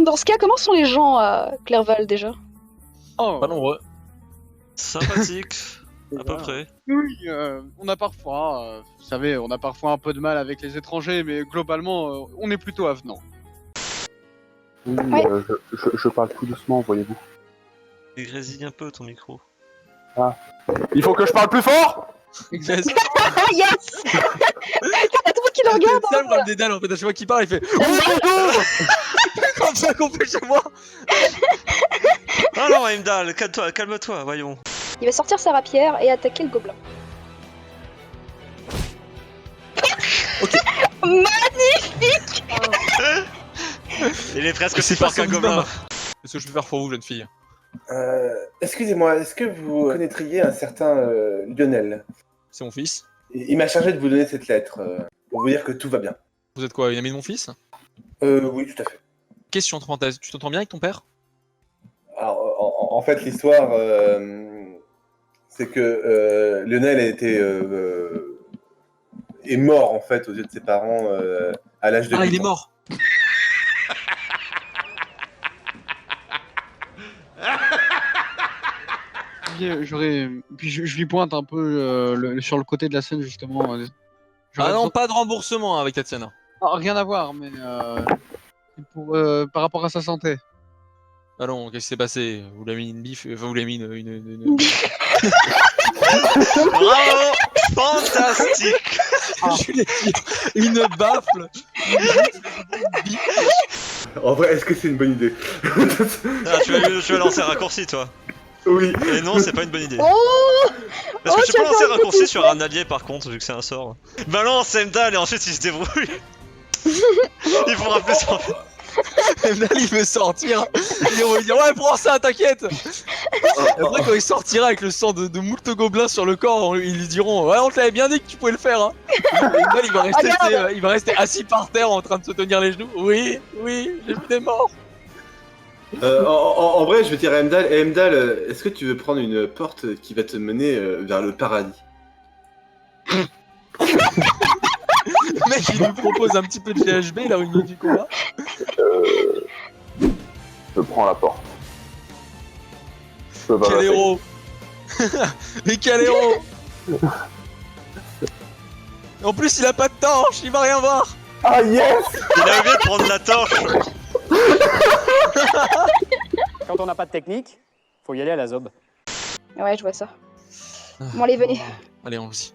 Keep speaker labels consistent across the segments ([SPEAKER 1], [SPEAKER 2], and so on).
[SPEAKER 1] Dans ce cas, comment sont les gens à Clerval déjà?
[SPEAKER 2] Oh,
[SPEAKER 3] Pas nombreux.
[SPEAKER 4] Sympathique, à peu près.
[SPEAKER 2] oui, on a parfois, vous savez, on a parfois un peu de mal avec les étrangers, mais globalement, on est plutôt avenant.
[SPEAKER 5] Oui,
[SPEAKER 1] Ouais.
[SPEAKER 5] je parle tout doucement, voyez-vous.
[SPEAKER 4] Il grésille un peu ton micro.
[SPEAKER 5] Il faut que je parle plus fort.
[SPEAKER 2] Exact.
[SPEAKER 1] Ah yes! Y'a pas tout le monde qui le regarde!
[SPEAKER 3] C'est ça le problème des dalles en fait, à chaque fois qu'il parle, il fait oh bonjour. Comme ça qu'on fait chez moi.
[SPEAKER 4] Ah non, Heimdall, calme-toi, voyons.
[SPEAKER 1] Il va sortir sa rapière et attaquer le gobelin.
[SPEAKER 3] Ok.
[SPEAKER 1] Magnifique!
[SPEAKER 4] Il est presque
[SPEAKER 3] C'est
[SPEAKER 4] aussi fort
[SPEAKER 3] pas
[SPEAKER 4] qu'un
[SPEAKER 3] son
[SPEAKER 4] gobelin.
[SPEAKER 3] homme. Qu'est-ce que je peux faire pour vous, jeune fille?
[SPEAKER 6] Excusez-moi, est-ce que vous connaîtriez un certain Lionel?
[SPEAKER 3] C'est mon fils.
[SPEAKER 6] Il m'a chargé de vous donner cette lettre pour vous dire que tout va bien.
[SPEAKER 3] Vous êtes quoi, une amie de mon fils?
[SPEAKER 6] Oui, tout à fait.
[SPEAKER 3] Question entre parenthèses, tu t'entends bien avec ton père?
[SPEAKER 6] Alors, en fait, l'histoire, c'est que Lionel est mort en fait aux yeux de ses parents à l'âge de 8
[SPEAKER 3] Ah, il est
[SPEAKER 6] ans.
[SPEAKER 3] mort.
[SPEAKER 2] Puis je lui pointe un peu sur le côté de la scène justement.
[SPEAKER 3] Ah non, pas de remboursement avec cette scène.
[SPEAKER 2] Rien à voir, mais par rapport à sa santé.
[SPEAKER 3] Ah non, qu'est-ce qui s'est passé? Vous l'avez mis une bif, enfin vous l'avez mis une...
[SPEAKER 4] Bravo! Fantastique!
[SPEAKER 3] Je l'ai dit, une baffle.
[SPEAKER 6] En vrai, est-ce que c'est une bonne idée?
[SPEAKER 4] Ah, tu vas lancer un raccourci, toi.
[SPEAKER 6] Oui.
[SPEAKER 4] Et non, c'est pas une bonne idée.
[SPEAKER 1] Oh!
[SPEAKER 4] Parce
[SPEAKER 1] Oh,
[SPEAKER 4] que tu peux
[SPEAKER 1] tu as
[SPEAKER 4] lancer
[SPEAKER 1] fait
[SPEAKER 4] un
[SPEAKER 1] un
[SPEAKER 4] raccourci
[SPEAKER 1] petit
[SPEAKER 4] sur un allié par contre, vu que c'est un sort. Balance Heimdall et ensuite il se débrouille. Il faudra plus en fait.
[SPEAKER 3] Heimdall il veut sortir. Et on va lui dire ouais prends ça, t'inquiète. Et après quand il sortira avec le sang de moult gobelins sur le corps, ils lui diront ouais on te l'avait bien dit que tu pouvais le faire hein. Heimdall il va rester,
[SPEAKER 1] Regarde.
[SPEAKER 3] il va rester assis par terre en train de se tenir les genoux. Oui, oui, j'ai vu des morts.
[SPEAKER 6] En vrai, je vais dire à Heimdall, Heimdall, est-ce que tu veux prendre une porte qui va te mener vers le paradis?
[SPEAKER 3] Le mec il lui propose un petit peu de GHB là au milieu du combat.
[SPEAKER 5] Je prends la porte. Je peux pas
[SPEAKER 3] Quel
[SPEAKER 5] la faire.
[SPEAKER 3] héros. Mais quel héros. En plus il a pas de torche, il va rien voir.
[SPEAKER 5] Ah yes.
[SPEAKER 4] Il a oublié de prendre la torche.
[SPEAKER 7] Quand on n'a pas de technique, faut y aller à la zob.
[SPEAKER 1] Ouais, je vois ça. Bon, allez, venez.
[SPEAKER 3] Allez on-y.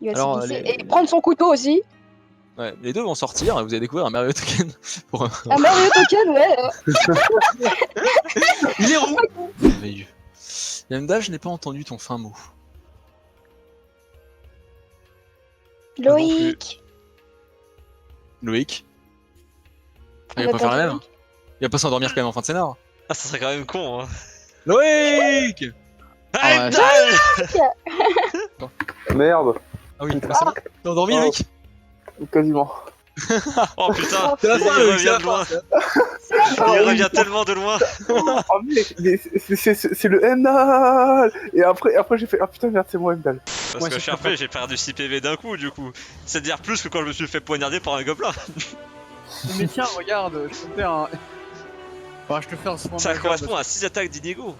[SPEAKER 1] Il va
[SPEAKER 3] Alors,
[SPEAKER 1] se glisser.
[SPEAKER 3] allez.
[SPEAKER 1] Et prendre son couteau aussi.
[SPEAKER 3] Ouais, les deux vont sortir et vous allez découvrir un merveilleux token. Pour...
[SPEAKER 1] Un merveilleux token, ouais.
[SPEAKER 3] Il est roux. Merveilleux. Heimdall, je n'ai pas entendu ton fin mot.
[SPEAKER 1] Loïc.
[SPEAKER 3] Loïc.
[SPEAKER 1] On
[SPEAKER 3] Il va pas faire la
[SPEAKER 1] répond
[SPEAKER 3] même. Il va pas s'endormir quand même en fin de scénar.
[SPEAKER 4] Ah, ça serait quand même con, hein.
[SPEAKER 3] Loïc.
[SPEAKER 2] Ah, ouais,
[SPEAKER 4] Heimdall!
[SPEAKER 5] Merde.
[SPEAKER 3] Ah oui, c'est bon. T'es endormi,
[SPEAKER 5] Oh.
[SPEAKER 3] Loïc?
[SPEAKER 5] Quasiment.
[SPEAKER 4] Oh putain,
[SPEAKER 3] C'est la
[SPEAKER 4] il
[SPEAKER 3] fin, Loïc, c'est
[SPEAKER 4] revient
[SPEAKER 3] la
[SPEAKER 4] de loin.
[SPEAKER 5] Ah
[SPEAKER 4] Il
[SPEAKER 5] oui.
[SPEAKER 4] revient tellement de loin.
[SPEAKER 5] Oh mec, mais c'est le Heimdall. Et après j'ai fait ah putain merde c'est moi Heimdall.
[SPEAKER 4] Parce
[SPEAKER 2] Ouais,
[SPEAKER 4] que
[SPEAKER 2] c'est
[SPEAKER 4] je suis RP, j'ai perdu 6 PV d'un coup, du coup. C'est-à-dire plus que quand je me suis fait poignarder par un gobelin.
[SPEAKER 2] mais tiens, regarde, je peux te faire un. Enfin, je te fais un soin
[SPEAKER 4] Ça
[SPEAKER 2] majeur.
[SPEAKER 4] correspond à 6 attaques d'Inigo.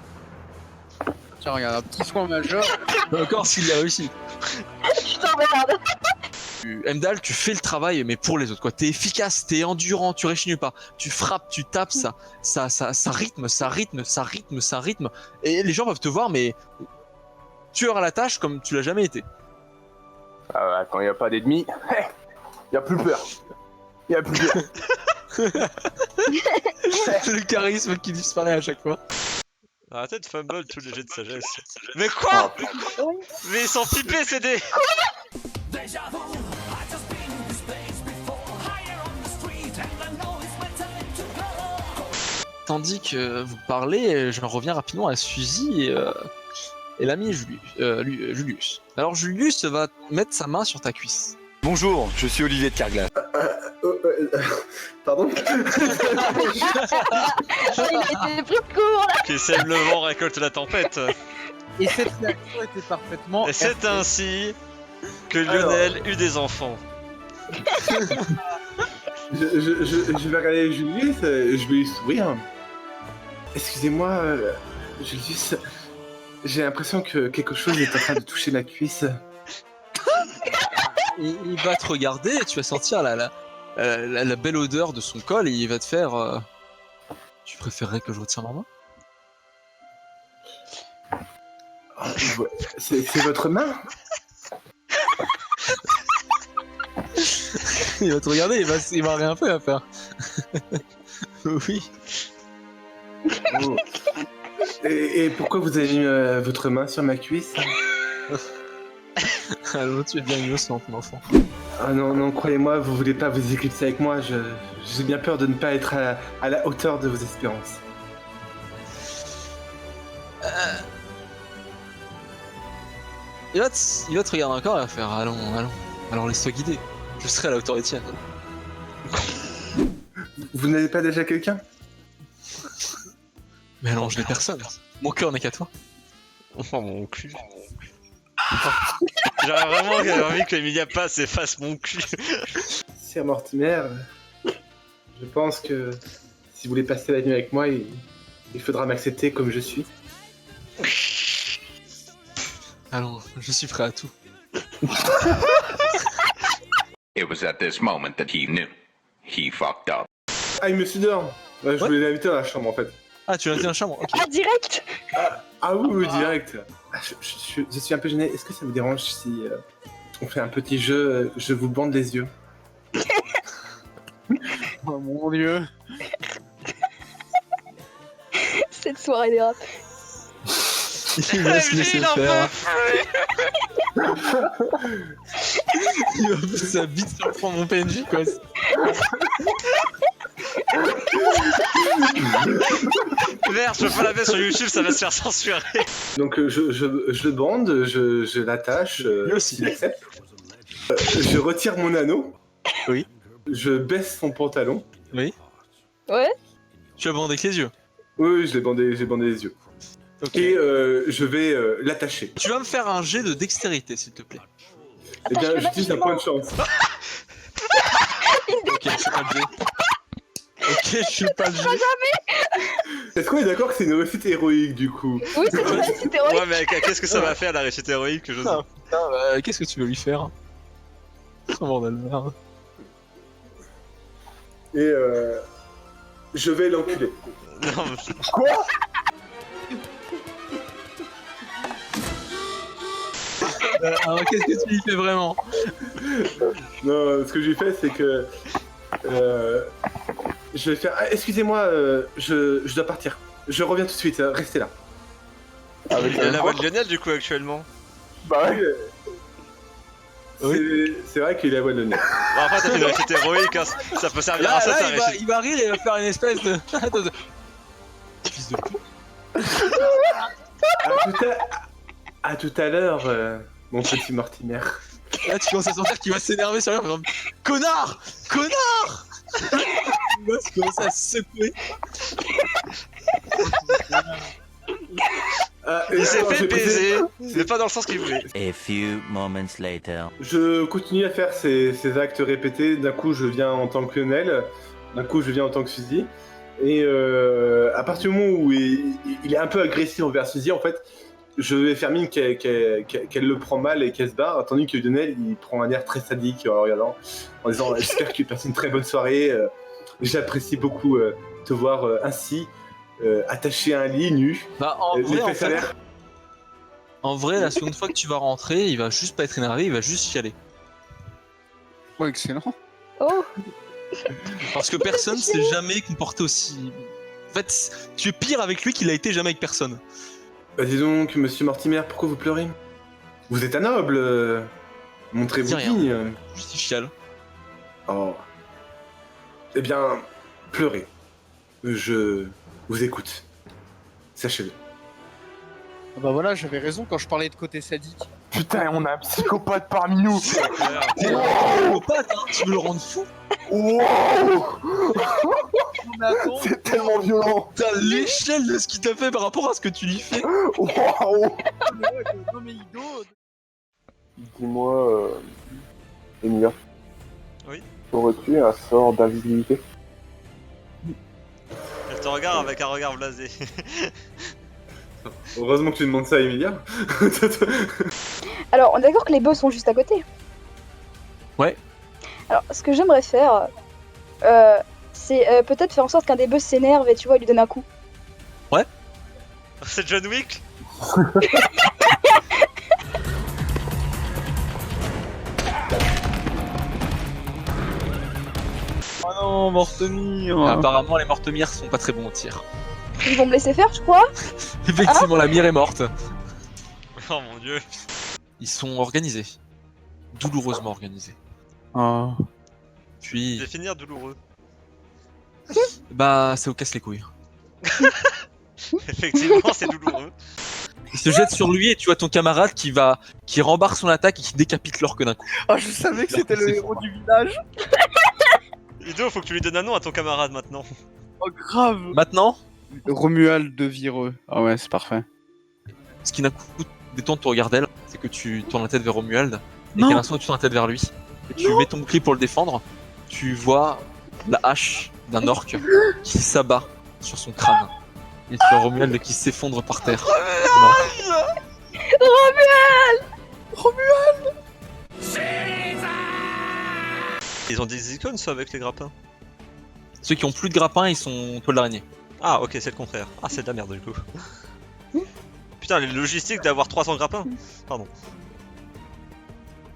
[SPEAKER 2] Tiens, regarde, un petit soin majeur.
[SPEAKER 3] Encore s'il a réussi.
[SPEAKER 1] Putain, merde.
[SPEAKER 3] Heimdall, tu fais le travail, mais pour les autres, quoi. T'es efficace, t'es endurant, tu réchignes pas. Tu frappes, tu tapes, ça rythme. Et les gens peuvent te voir, mais tueur à la tâche comme tu l'as jamais été.
[SPEAKER 5] Ah ouais, quand il y a pas d'ennemis, il y a plus peur. Il y a plus peur.
[SPEAKER 3] Le charisme qui disparaît à chaque fois.
[SPEAKER 4] Arrêtez de fumble tous les jets de sagesse. Mais quoi? Mais ils sont pipés ces dés.
[SPEAKER 3] Tandis que vous parlez, je reviens rapidement à Suzy et l'ami Julius. Alors Julius va mettre sa main sur ta cuisse.
[SPEAKER 8] Bonjour, je suis Olivier de Carglass.
[SPEAKER 6] Pardon?
[SPEAKER 1] Il a été pris de court, là.
[SPEAKER 4] Qui sème le vent récolte la tempête.
[SPEAKER 2] Et cette réaction était parfaitement.
[SPEAKER 4] Et c'est ainsi que Lionel eut des enfants.
[SPEAKER 6] je vais regarder Julius, je vais lui sourire. Excusez-moi, Julius, j'ai l'impression que quelque chose est en train de toucher ma cuisse.
[SPEAKER 3] Il va te regarder et tu vas sentir la belle odeur de son col et il va te faire... Tu préférerais que je retire ma main?
[SPEAKER 6] C'est votre main?
[SPEAKER 3] Il va te regarder, il va rien faire à faire. Oui.
[SPEAKER 6] Oh. Et pourquoi vous avez mis votre main sur ma cuisse?
[SPEAKER 3] Alors tu es bien innocent, mon enfant.
[SPEAKER 6] Ah non, croyez-moi, vous voulez pas vous éclipser avec moi, j'ai bien peur de ne pas être à la hauteur de vos espérances.
[SPEAKER 3] Il va te regarder encore et va faire allons, alors laisse-toi guider. Je serai à la hauteur des tiennes.
[SPEAKER 6] Vous n'avez pas déjà quelqu'un?
[SPEAKER 3] Mais non, je n'ai personne. Mon cœur n'est qu'à toi.
[SPEAKER 4] Oh mon cul. J'aurais vraiment envie que Emilia passe et fasse mon cul.
[SPEAKER 6] Sir Mortimer, je pense que si vous voulez passer la nuit avec moi, il faudra m'accepter comme je suis.
[SPEAKER 3] Allons, je suis prêt à tout.
[SPEAKER 8] It was at this moment that he knew. He fucked up.
[SPEAKER 6] Ah, il me suis dehors. Ouais, je voulais l'inviter dans la chambre en fait.
[SPEAKER 3] Ah, tu l'as dit dans la chambre, ok.
[SPEAKER 1] Ah, direct.
[SPEAKER 6] Ah oui, direct. Ah, je suis un peu gêné. Est-ce que ça vous dérange si on fait un petit jeu, je vous bande les yeux?
[SPEAKER 2] Oh mon dieu.
[SPEAKER 1] Cette soirée dérape.
[SPEAKER 3] Il va se laisser faire. Il va faire sa bite sur le fond de mon PNJ, quoi.
[SPEAKER 4] Merde, je peux pas la mettre sur YouTube, ça va se faire censurer.
[SPEAKER 6] Donc je le bande, je l'attache, il accepte. Je retire mon anneau.
[SPEAKER 3] Oui.
[SPEAKER 6] Je baisse son pantalon.
[SPEAKER 3] Oui.
[SPEAKER 1] Ouais.
[SPEAKER 3] Tu as bandé avec les yeux.
[SPEAKER 6] Oui, j'ai bandé les yeux.
[SPEAKER 3] Ok.
[SPEAKER 6] Et je vais l'attacher.
[SPEAKER 3] Tu vas me faire un jet de dextérité, s'il te plaît.
[SPEAKER 6] Eh bien,
[SPEAKER 1] Attache-le
[SPEAKER 6] j'utilise un point de chance.
[SPEAKER 3] Ok, je suis pas le jet. Ok, je suis pas le jet.
[SPEAKER 6] Est-ce qu'on est d'accord que c'est une réussite héroïque du coup?
[SPEAKER 1] Oui, c'est une réussite héroïque.
[SPEAKER 4] Ouais, mais qu'est-ce que ça va faire la réussite héroïque que je sais.
[SPEAKER 3] Ah, putain, qu'est-ce que tu veux lui faire? Oh bordel de merde.
[SPEAKER 6] Et je vais l'enculer.
[SPEAKER 4] Non, mais...
[SPEAKER 5] Quoi?
[SPEAKER 3] Alors qu'est-ce que tu lui fais vraiment?
[SPEAKER 6] Non, ce que j'ai fait, c'est que je vais faire. Ah, excusez-moi, je dois partir. Je reviens tout de suite. Restez là.
[SPEAKER 5] Avec
[SPEAKER 4] Il a la voix de Lionel du coup actuellement.
[SPEAKER 5] Bah ouais.
[SPEAKER 6] C'est vrai qu'il a la voix de nez.
[SPEAKER 4] Bon, après, t'as fait une réussite héroïque, hein. Ça peut servir
[SPEAKER 3] Là,
[SPEAKER 4] à ça,
[SPEAKER 3] là,
[SPEAKER 4] ta
[SPEAKER 3] il
[SPEAKER 4] réussite.
[SPEAKER 3] va rire et il va faire une espèce de... Fils de pute.
[SPEAKER 6] À tout à l'heure, mon petit Mortimer.
[SPEAKER 3] Là, tu commences à sentir qu'il va s'énerver sur lui, par exemple. Connard! Connard! Là, tu commences à se secouer.
[SPEAKER 4] Il s'est
[SPEAKER 6] attends,
[SPEAKER 4] fait
[SPEAKER 6] j'ai
[SPEAKER 4] baiser. C'était pas dans le sens qu'il voulait.
[SPEAKER 9] A few moments later.
[SPEAKER 6] Je continue à faire ces actes répétés. D'un coup, je viens en tant que Lionel. D'un coup, je viens en tant que Suzy. Et à partir du moment où il est un peu agressif envers Suzy, en fait, je vais faire mine qu'elle le prend mal et qu'elle se barre, tandis que Lionel, il prend un air très sadique en regardant, en disant « J'espère que tu passes une très bonne soirée. J'apprécie beaucoup te voir ainsi, attaché à un lit, nu.
[SPEAKER 3] Bah, en
[SPEAKER 6] Les
[SPEAKER 3] vrai, en
[SPEAKER 6] fesses à
[SPEAKER 3] fait,
[SPEAKER 6] l'air.
[SPEAKER 3] en vrai, la seconde fois que tu vas rentrer, il va juste pas être énervé, il va juste chialer.
[SPEAKER 2] Oh, excellent.
[SPEAKER 1] Oh,
[SPEAKER 3] Parce que personne s'est jamais comporté aussi... En fait, tu es pire avec lui qu'il a été jamais avec personne.
[SPEAKER 6] Bah, dis donc, monsieur Mortimer, pourquoi vous pleurez? Vous êtes un noble. Montrez-vous
[SPEAKER 3] Dis rien.
[SPEAKER 6] digne.
[SPEAKER 3] Juste il chiale.
[SPEAKER 6] Oh. Eh bien, pleurez. Je vous écoute. Sachez-le.
[SPEAKER 2] Ah bah voilà, j'avais raison quand je parlais de côté sadique.
[SPEAKER 5] Putain, on a un psychopathe parmi nous.
[SPEAKER 3] Psychopathe, hein, tu veux le rendre fou?
[SPEAKER 5] Wow.
[SPEAKER 2] Mais attends,
[SPEAKER 5] C'est tellement violent.
[SPEAKER 3] T'as l'échelle de ce qu'il t'a fait par rapport à ce que tu lui fais.
[SPEAKER 5] Waouh.
[SPEAKER 2] non mais Ido.
[SPEAKER 5] Dis-moi, Emilia.
[SPEAKER 4] Oui.
[SPEAKER 5] Aurais-tu un sort d'invisibilité?
[SPEAKER 4] Elle te regarde avec un regard blasé.
[SPEAKER 6] Heureusement que tu demandes ça à Emilia.
[SPEAKER 1] Alors, on est d'accord que les boss sont juste à côté.
[SPEAKER 3] Ouais.
[SPEAKER 1] Alors, ce que j'aimerais faire, c'est peut-être faire en sorte qu'un des boss s'énerve et tu vois, lui donne un coup.
[SPEAKER 4] C'est John Wick.
[SPEAKER 3] Oh non, Mortemir. Apparemment, les Mortemir sont pas très bons au tir.
[SPEAKER 1] Ils vont me laisser faire, je crois.
[SPEAKER 3] Effectivement, la mire est morte.
[SPEAKER 4] Oh mon dieu.
[SPEAKER 3] Ils sont organisés. Douloureusement organisés.
[SPEAKER 2] Oh.
[SPEAKER 3] Puis,
[SPEAKER 4] Définir douloureux.
[SPEAKER 3] bah, ça vous casse les couilles.
[SPEAKER 4] Effectivement, c'est douloureux.
[SPEAKER 3] Il se jette sur lui et tu vois ton camarade qui rembarre son attaque et qui décapite l'orque d'un coup.
[SPEAKER 2] Ah, je savais que c'était le héros du village.
[SPEAKER 4] Ido, faut que tu lui donnes un nom à ton camarade maintenant.
[SPEAKER 2] Oh, grave.
[SPEAKER 3] Maintenant,
[SPEAKER 2] Romuald de Vireux. Ah ouais, c'est parfait.
[SPEAKER 3] ce qui d'un coup détourne ton regard d'elle, c'est que tu tournes la tête vers Romuald et
[SPEAKER 2] Non.
[SPEAKER 3] qu'à l'instant où tu tournes la tête vers lui et tu mets ton bouclier pour le défendre, tu vois la hache d'un orque qui s'abat sur son crâne. Et tu vois Romuald qui s'effondre par terre. Mort.
[SPEAKER 4] Ils ont des icônes, ça, avec les grappins.
[SPEAKER 3] Ceux qui ont plus de grappins, ils sont toile d'araignée.
[SPEAKER 4] Ah, ok, c'est le contraire. Ah, c'est de la merde, du coup. Putain, les logistiques d'avoir 300 grappins. Pardon.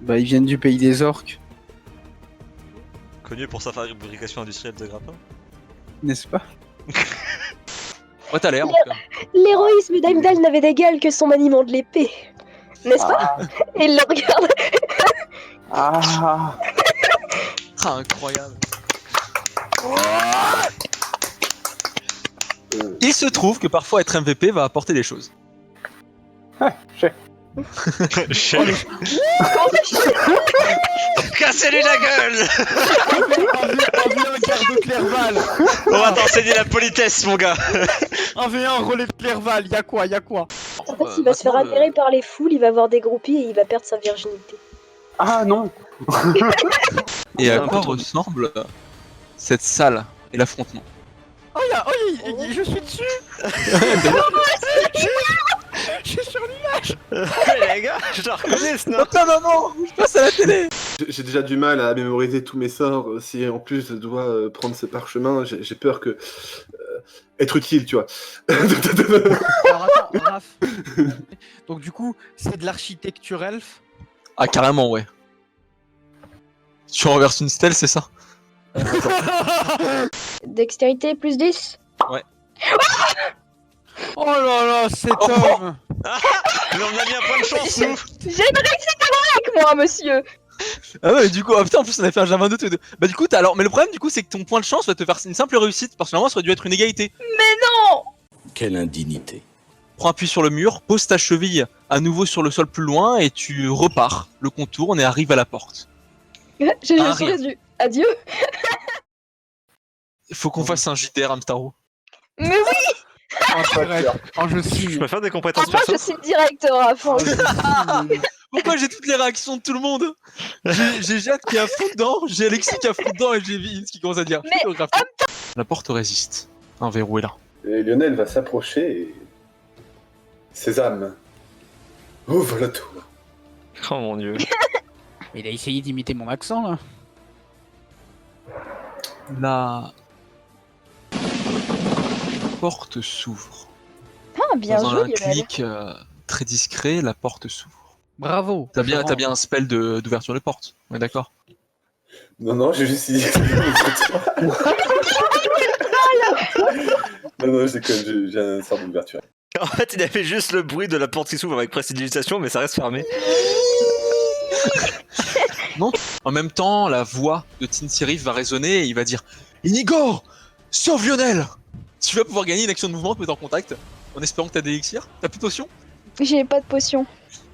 [SPEAKER 2] Bah, ils viennent du pays des orques,
[SPEAKER 4] Connu pour sa fabrication industrielle de grappins.
[SPEAKER 2] n'est-ce pas?
[SPEAKER 3] Ouais, t'as l'air en tout cas.
[SPEAKER 1] L'héroïsme d'Heimdall n'avait d'égal que son maniement de l'épée. N'est-ce pas? Et il le regarde.
[SPEAKER 5] Ah.
[SPEAKER 3] Ah, incroyable. Il se trouve que parfois être MVP va apporter des choses.
[SPEAKER 4] Cassez-lui la gueule.
[SPEAKER 2] Un garde de Clerval.
[SPEAKER 4] On va t'enseigner la politesse, mon gars.
[SPEAKER 2] 1v1 relais de Clerval, y'a quoi?
[SPEAKER 1] En fait, il va se faire admirer par les foules, il va avoir des groupies et il va perdre sa virginité.
[SPEAKER 5] Ah non.
[SPEAKER 3] Et à quoi ressemble cette salle et l'affrontement?
[SPEAKER 2] Oh, je suis dessus. Je suis sur l'image.
[SPEAKER 4] Les gars, je la reconnais, ce nom.
[SPEAKER 3] Papa, maman, je passe à la télé.
[SPEAKER 6] J'ai déjà du mal à mémoriser tous mes sorts. Si en plus je dois prendre ce parchemin, j'ai peur que. Être utile, tu vois.
[SPEAKER 2] Alors attends, Raph. Donc du coup, c'est de l'architecture elfe.
[SPEAKER 3] Ah, carrément, ouais. Tu renverses une stèle, c'est ça?
[SPEAKER 1] Dextérité plus 10.
[SPEAKER 2] Oh là là, cet homme.
[SPEAKER 4] Mais on a mis un point de chance, nous.
[SPEAKER 1] J'ai une réussite avec moi, monsieur.
[SPEAKER 3] Ah ouais, du coup, ah putain, en plus on a fait un Java 22 tous les deux. Bah du coup, t'as alors, mais le problème du coup, c'est que ton point de chance va te faire une simple réussite, parce que normalement ça aurait dû être une égalité.
[SPEAKER 1] Non.
[SPEAKER 9] Quelle indignité.
[SPEAKER 3] Prends appui sur le mur, pose ta cheville à nouveau sur le sol plus loin et tu repars le contourne et arrive à la porte.
[SPEAKER 1] J'ai
[SPEAKER 3] Ah,
[SPEAKER 1] le sourire du adieu.
[SPEAKER 3] Il faut qu'on fasse un JDR Amstaro.
[SPEAKER 1] Mais oui.
[SPEAKER 2] Je
[SPEAKER 4] Je
[SPEAKER 2] suis.
[SPEAKER 4] peux faire des compétences
[SPEAKER 1] Moi,
[SPEAKER 4] perso.
[SPEAKER 1] je suis le directeur à fond.
[SPEAKER 3] Pourquoi j'ai toutes les réactions de tout le monde? J'ai Jade qui est à fond dedans, j'ai Alexis qui est à fond dedans et j'ai Vince qui commence à dire.
[SPEAKER 1] Mais,
[SPEAKER 3] La porte résiste. Un verrou est là.
[SPEAKER 6] Et Lionel va s'approcher et. Sésame. Ouvre la tour.
[SPEAKER 4] Oh mon dieu.
[SPEAKER 2] Il a essayé d'imiter mon accent là.
[SPEAKER 3] La porte s'ouvre.
[SPEAKER 1] Ah, bien
[SPEAKER 3] Dans
[SPEAKER 1] joué,
[SPEAKER 3] un
[SPEAKER 1] Lionel.
[SPEAKER 3] clic très discret, la porte s'ouvre.
[SPEAKER 2] Bravo.
[SPEAKER 3] T'as bien un spell d'ouverture de porte, on est d'accord?
[SPEAKER 6] Non, j'ai juste dit. non, je déconne, j'ai un sort d'ouverture.
[SPEAKER 4] En fait, il a fait juste le bruit de la porte qui s'ouvre avec précipitation, mais ça reste fermé.
[SPEAKER 3] En même temps, la voix de Tin Sirif va résonner et il va dire Inigo, sauve Lionel. Tu vas pouvoir gagner une action de mouvement, te mettre en contact, en espérant que t'as des élixirs. T'as plus de potions?
[SPEAKER 1] J'ai pas de potion.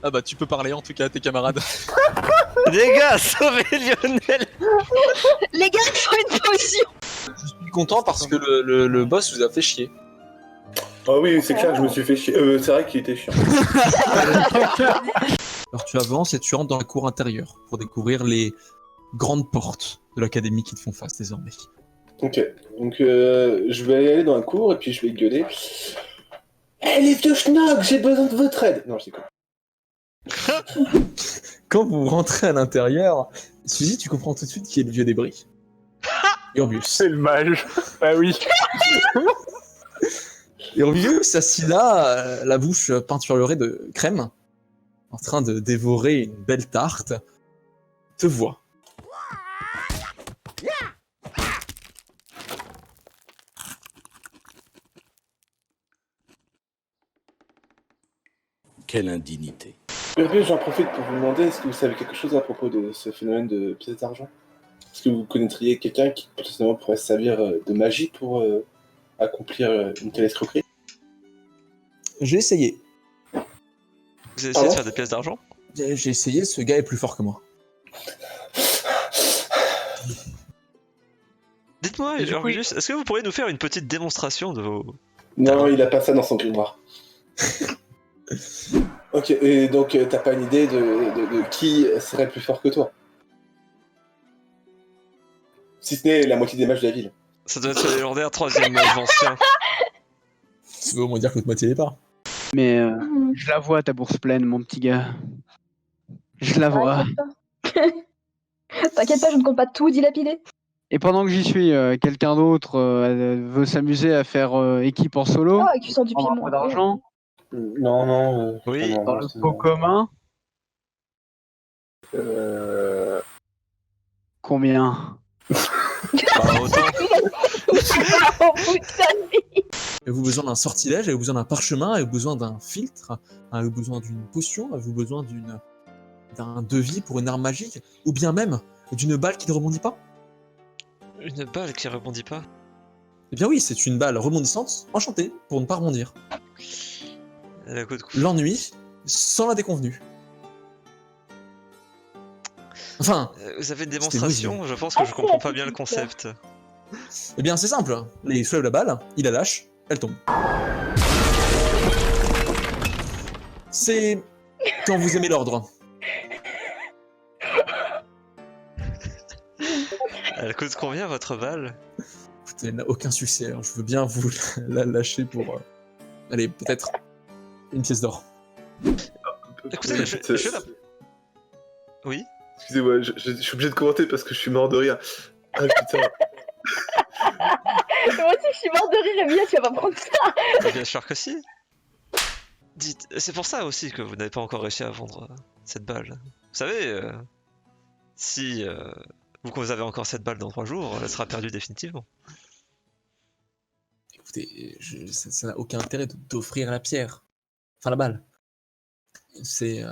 [SPEAKER 3] Ah bah tu peux parler en tout cas à tes camarades.
[SPEAKER 4] Les gars, sauvez Lionel.
[SPEAKER 1] Les gars, il faut une potion.
[SPEAKER 3] Je suis content parce que le boss vous a fait chier.
[SPEAKER 6] Ah oui, c'est clair que je me suis fait chier. C'est vrai qu'il était chiant.
[SPEAKER 3] Alors tu avances et tu rentres dans la cour intérieure pour découvrir les grandes portes de l'académie qui te font face désormais.
[SPEAKER 6] Ok, donc je vais aller dans la cour et puis je vais gueuler. Eh les vieux schnocks, j'ai besoin de votre aide. Non, je déconne.
[SPEAKER 3] Quand vous rentrez à l'intérieur, Suzy, tu comprends tout de suite qui est le vieux débris. Urbius.
[SPEAKER 5] C'est le mage. Ah oui.
[SPEAKER 3] Urbius, assis là, la bouche peinturlurée de crème, en train de dévorer une belle tarte, te voit.
[SPEAKER 9] Quelle indignité.
[SPEAKER 6] Urbius, j'en profite pour vous demander, est-ce que vous savez quelque chose à propos de ce phénomène de pièces d'argent? Est-ce que vous connaîtriez quelqu'un qui potentiellement pourrait se servir de magie pour accomplir une telle escroquerie?
[SPEAKER 3] J'ai essayé.
[SPEAKER 4] Vous avez essayé de faire des pièces d'argent?
[SPEAKER 3] J'ai essayé, ce gars est plus fort que moi.
[SPEAKER 4] Dites-moi, Urbius, est-ce que vous pourriez nous faire une petite démonstration de vos...
[SPEAKER 6] Non, il a pas ça dans son grimoire. Ok, et donc t'as pas une idée de qui serait plus fort que toi? Si ce n'est la moitié des mages de la ville.
[SPEAKER 4] Ça doit être le légendaire 3ème mage ancien.
[SPEAKER 3] Ça veut au moins dire que l'autre moitié n'est pas.
[SPEAKER 2] Mais je la vois ta bourse pleine, mon petit gars. Je la vois.
[SPEAKER 1] T'inquiète pas, je ne compte pas tout dilapider.
[SPEAKER 2] Et pendant que j'y suis, quelqu'un d'autre veut s'amuser à faire équipe en solo.
[SPEAKER 1] Ah, avec du sang du
[SPEAKER 2] Prendre un
[SPEAKER 1] piment.
[SPEAKER 2] peu d'argent.
[SPEAKER 6] Non.
[SPEAKER 4] Oui.
[SPEAKER 6] non,
[SPEAKER 2] Dans le
[SPEAKER 6] c'est-
[SPEAKER 2] pot commun. Combien?
[SPEAKER 4] Pas autant.
[SPEAKER 1] Oh putain.
[SPEAKER 3] Avez-vous besoin d'un sortilège? Avez-vous besoin d'un parchemin? Avez-vous besoin d'un filtre? Avez-vous besoin d'une potion? Avez-vous besoin d'un devis pour une arme magique? Ou bien même d'une balle qui ne rebondit pas?
[SPEAKER 4] Une balle qui rebondit pas.
[SPEAKER 3] Eh bien oui, c'est une balle rebondissante, enchantée, pour ne pas rebondir.
[SPEAKER 4] Elle a coup de coup.
[SPEAKER 3] L'ennui, sans la déconvenue. Enfin,
[SPEAKER 4] Vous avez une
[SPEAKER 3] C'était
[SPEAKER 4] démonstration?
[SPEAKER 3] moisi.
[SPEAKER 4] Je pense que je comprends pas bien le concept.
[SPEAKER 3] eh bien c'est simple. Il soulève la balle, il la lâche, elle tombe. C'est quand vous aimez l'ordre.
[SPEAKER 4] Elle coûte combien votre balle?
[SPEAKER 3] Écoutez, elle n'a aucun succès, alors je veux bien vous la lâcher pour... allez, peut-être une pièce d'or.
[SPEAKER 4] Écoutez, je la... Oui?
[SPEAKER 6] Excusez-moi, je suis obligé de commenter parce que je suis mort de rire. Ah putain.
[SPEAKER 1] Moi aussi, je suis morte de rire, Emilia, tu vas pas prendre ça.
[SPEAKER 4] Bah, bien sûr que si. Dites, c'est pour ça aussi que vous n'avez pas encore réussi à vendre cette balle. Vous savez, si vous avez encore cette balle dans 3 jours, elle sera perdue définitivement.
[SPEAKER 3] Écoutez, ça n'a aucun intérêt d'offrir la pierre. Enfin, la balle. C'est...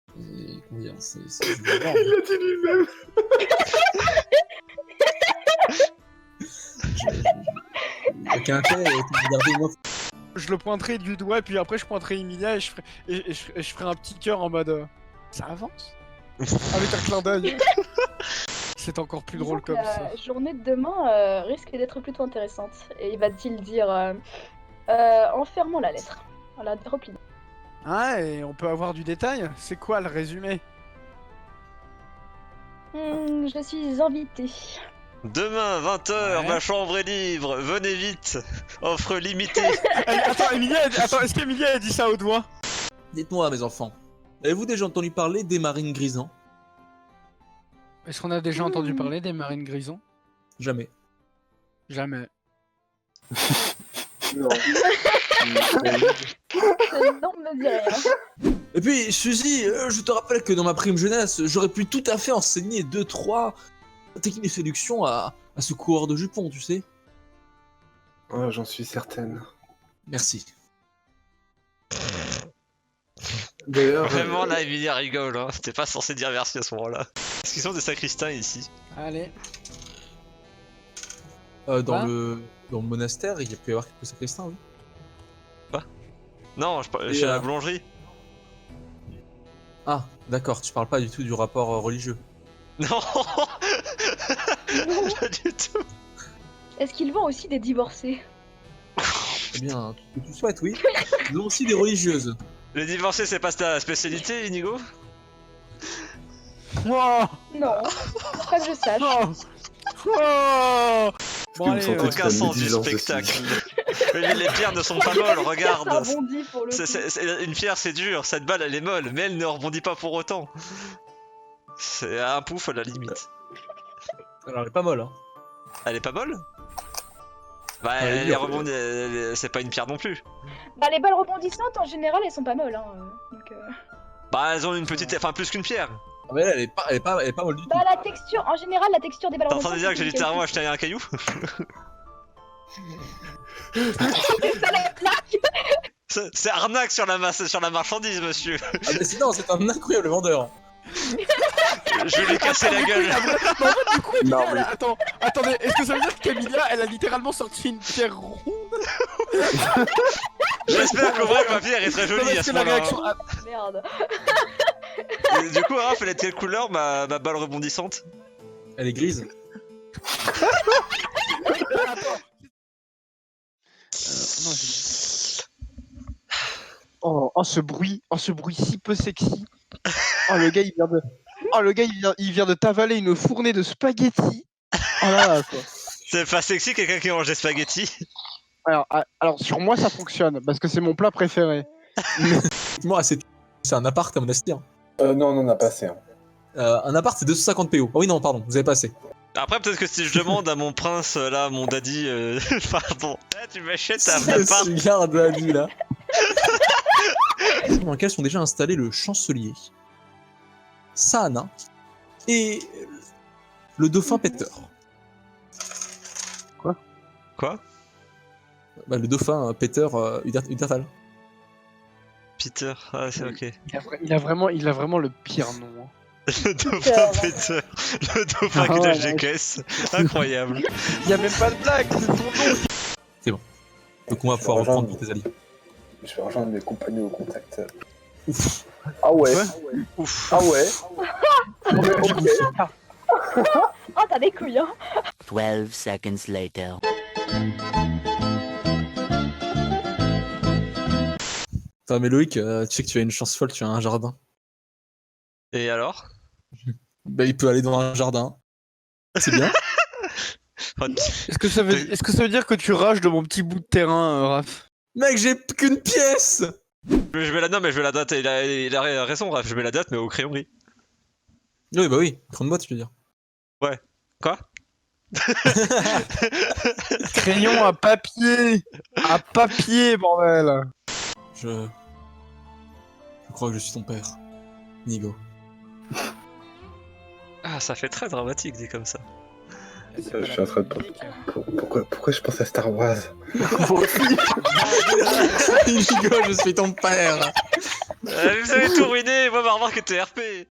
[SPEAKER 3] comment dire,
[SPEAKER 6] Il l'a dit lui-même.
[SPEAKER 3] aucun intérêt de regarder moi.
[SPEAKER 2] Je le pointerai du doigt, puis après je pointerai Emilia et je ferai un petit cœur en mode ça avance avec un clin d'œil. C'est encore plus drôle
[SPEAKER 1] Disons
[SPEAKER 2] comme
[SPEAKER 1] que
[SPEAKER 2] ça.
[SPEAKER 1] la journée de demain risque d'être plutôt intéressante. Et il va-t-il dire en fermant la lettre. Voilà, repli.
[SPEAKER 2] Ah, et on peut avoir du détail? C'est quoi le résumé?
[SPEAKER 1] Je suis invitée.
[SPEAKER 4] Demain, 20h,
[SPEAKER 2] Ouais.
[SPEAKER 4] ma chambre est libre, venez vite. Offre limitée.
[SPEAKER 2] Attends, est-ce qu'Emilia a dit ça au doigt?
[SPEAKER 3] Dites-moi, mes enfants, avez-vous déjà entendu parler des marines grisants?
[SPEAKER 2] Est-ce qu'on a déjà entendu parler des marines grisons?
[SPEAKER 3] Jamais.
[SPEAKER 2] Jamais.
[SPEAKER 6] Non.
[SPEAKER 1] Ce nom ne me dit rien.
[SPEAKER 3] Et puis, Suzy, je te rappelle que dans ma prime jeunesse, j'aurais pu tout à fait enseigner 2-3 techniques de séduction à ce coureur de jupons, tu sais.
[SPEAKER 6] Oh, j'en suis certaine.
[SPEAKER 3] Merci.
[SPEAKER 6] D'ailleurs,
[SPEAKER 4] Vraiment là, Emilia rigole, hein. T'es pas censé dire merci à ce moment-là. Est-ce qu'ils sont des sacristains ici?
[SPEAKER 2] Allez.
[SPEAKER 3] Dans
[SPEAKER 2] Quoi
[SPEAKER 3] le monastère, il peut y avoir quelques sacristains, oui.
[SPEAKER 4] Non, je suis à la boulangerie.
[SPEAKER 3] Ah, d'accord, tu parles pas du tout du rapport religieux.
[SPEAKER 4] Non. Pas du tout.
[SPEAKER 1] Est-ce qu'ils vendent aussi des divorcés?
[SPEAKER 3] Eh bien, tout ce que tu souhaites, oui. Ils ont aussi des religieuses.
[SPEAKER 4] Les divorcés, c'est pas ta spécialité, Inigo?
[SPEAKER 2] Oh
[SPEAKER 1] Non, pas que je sache.
[SPEAKER 2] Oh Oh
[SPEAKER 6] que
[SPEAKER 2] Bon
[SPEAKER 6] vous
[SPEAKER 2] allez,
[SPEAKER 6] sentez
[SPEAKER 4] Aucun
[SPEAKER 6] la
[SPEAKER 4] sens du
[SPEAKER 6] négligence de
[SPEAKER 4] spectacle. Les pierres ne sont pas molles,
[SPEAKER 1] Ça
[SPEAKER 4] regarde.
[SPEAKER 1] rebondit pour le coup.
[SPEAKER 4] Une pierre c'est dur, cette balle elle est molle, mais elle ne rebondit pas pour autant. C'est un pouf à la limite.
[SPEAKER 3] Alors, elle est pas molle, hein.
[SPEAKER 4] Elle est pas molle? Bah
[SPEAKER 3] Elle est
[SPEAKER 4] elle
[SPEAKER 3] dure.
[SPEAKER 4] rebondit, c'est pas une pierre non plus.
[SPEAKER 1] Bah les balles rebondissantes en général elles sont pas molles hein. Donc,
[SPEAKER 4] Bah elles ont une petite, enfin plus qu'une pierre.
[SPEAKER 3] Ah, mais elle est pas molle du tout.
[SPEAKER 1] Bah la texture, en général la texture des balles
[SPEAKER 4] T'es en train de
[SPEAKER 1] rebondissantes.
[SPEAKER 4] dire que j'ai littéralement acheté un caillou? C'est arnaque sur la masse, sur la marchandise, monsieur.
[SPEAKER 3] Ah, mais sinon, c'est un incroyable vendeur.
[SPEAKER 4] Je vais lui casser la gueule.
[SPEAKER 2] Du coup,
[SPEAKER 5] Non,
[SPEAKER 2] Emilia,
[SPEAKER 5] mais-
[SPEAKER 2] attendez, est-ce que ça veut dire qu'Emilia, elle a littéralement sorti une pierre ronde?
[SPEAKER 4] J'espère qu'au vrai ma pierre est très
[SPEAKER 2] Non,
[SPEAKER 4] jolie à
[SPEAKER 2] parce
[SPEAKER 4] ce
[SPEAKER 2] que la
[SPEAKER 4] moment-là.
[SPEAKER 2] réaction...
[SPEAKER 1] Merde.
[SPEAKER 4] Et du coup, Raph, elle est de quelle couleur ma balle rebondissante?
[SPEAKER 3] Elle est grise.
[SPEAKER 2] Oh, ce bruit si peu sexy. Oh le gars il vient de t'avaler une fournée de spaghettis. Oh là là quoi.
[SPEAKER 4] C'est pas sexy quelqu'un qui mange des spaghettis?
[SPEAKER 2] Alors sur moi ça fonctionne parce que c'est mon plat préféré.
[SPEAKER 3] Moi, c'est un appart à Monastir.
[SPEAKER 6] Non, on en a pas assez. Hein.
[SPEAKER 3] Un appart, c'est 250 PO. Oh oui, non, pardon, vous avez pas assez.
[SPEAKER 4] Après, peut-être que si je demande à mon prince, là, mon daddy, pardon, ah, tu m'achètes un appart.
[SPEAKER 3] Regarde la vie là. Dans lequel sont déjà installés le chancelier, Saana et le dauphin Peter.
[SPEAKER 4] Quoi?
[SPEAKER 3] Bah, le dauphin Peter Udertal.
[SPEAKER 4] Peter, ah c'est ok.
[SPEAKER 2] Il a vraiment le pire nom. Hein.
[SPEAKER 4] Le dauphin Peter, le dauphin qui lâche des caisses, incroyable.
[SPEAKER 2] Il y a même pas de blague, c'est son nom.
[SPEAKER 3] C'est bon. Donc on va pouvoir reprendre pour tes alliés.
[SPEAKER 6] Je vais rejoindre mes compagnons au contact.
[SPEAKER 3] Ouf.
[SPEAKER 5] Ah ouais.
[SPEAKER 4] Ouf.
[SPEAKER 5] Ah ouais. Ok.
[SPEAKER 1] Oh t'as des couilles hein.
[SPEAKER 9] 12 seconds later.
[SPEAKER 3] Enfin, mais Loïc, tu sais que tu as une chance folle, tu as un jardin.
[SPEAKER 4] Et alors?
[SPEAKER 3] Bah, il peut aller dans un jardin. C'est bien.
[SPEAKER 2] Est-ce que ça veut dire que tu rages de mon petit bout de terrain, Raph?
[SPEAKER 3] Mec, j'ai qu'une pièce.
[SPEAKER 4] Je mets la note, mais je mets la date, il a raison, Raph, je mets la date, mais au crayon gris.
[SPEAKER 3] Oui, bah oui, prends une boîte, je veux dire.
[SPEAKER 4] Ouais. Quoi?
[SPEAKER 2] Crayon à papier! À papier, bordel!
[SPEAKER 3] Je crois que je suis ton père, Nigo.
[SPEAKER 4] Ah, ça fait très dramatique dit comme ça.
[SPEAKER 6] Je suis en train de... Pourquoi je pense à Star Wars?
[SPEAKER 3] Nigo, je suis ton père.
[SPEAKER 4] Vous avez tout ruiné, moi ma remarque était RP.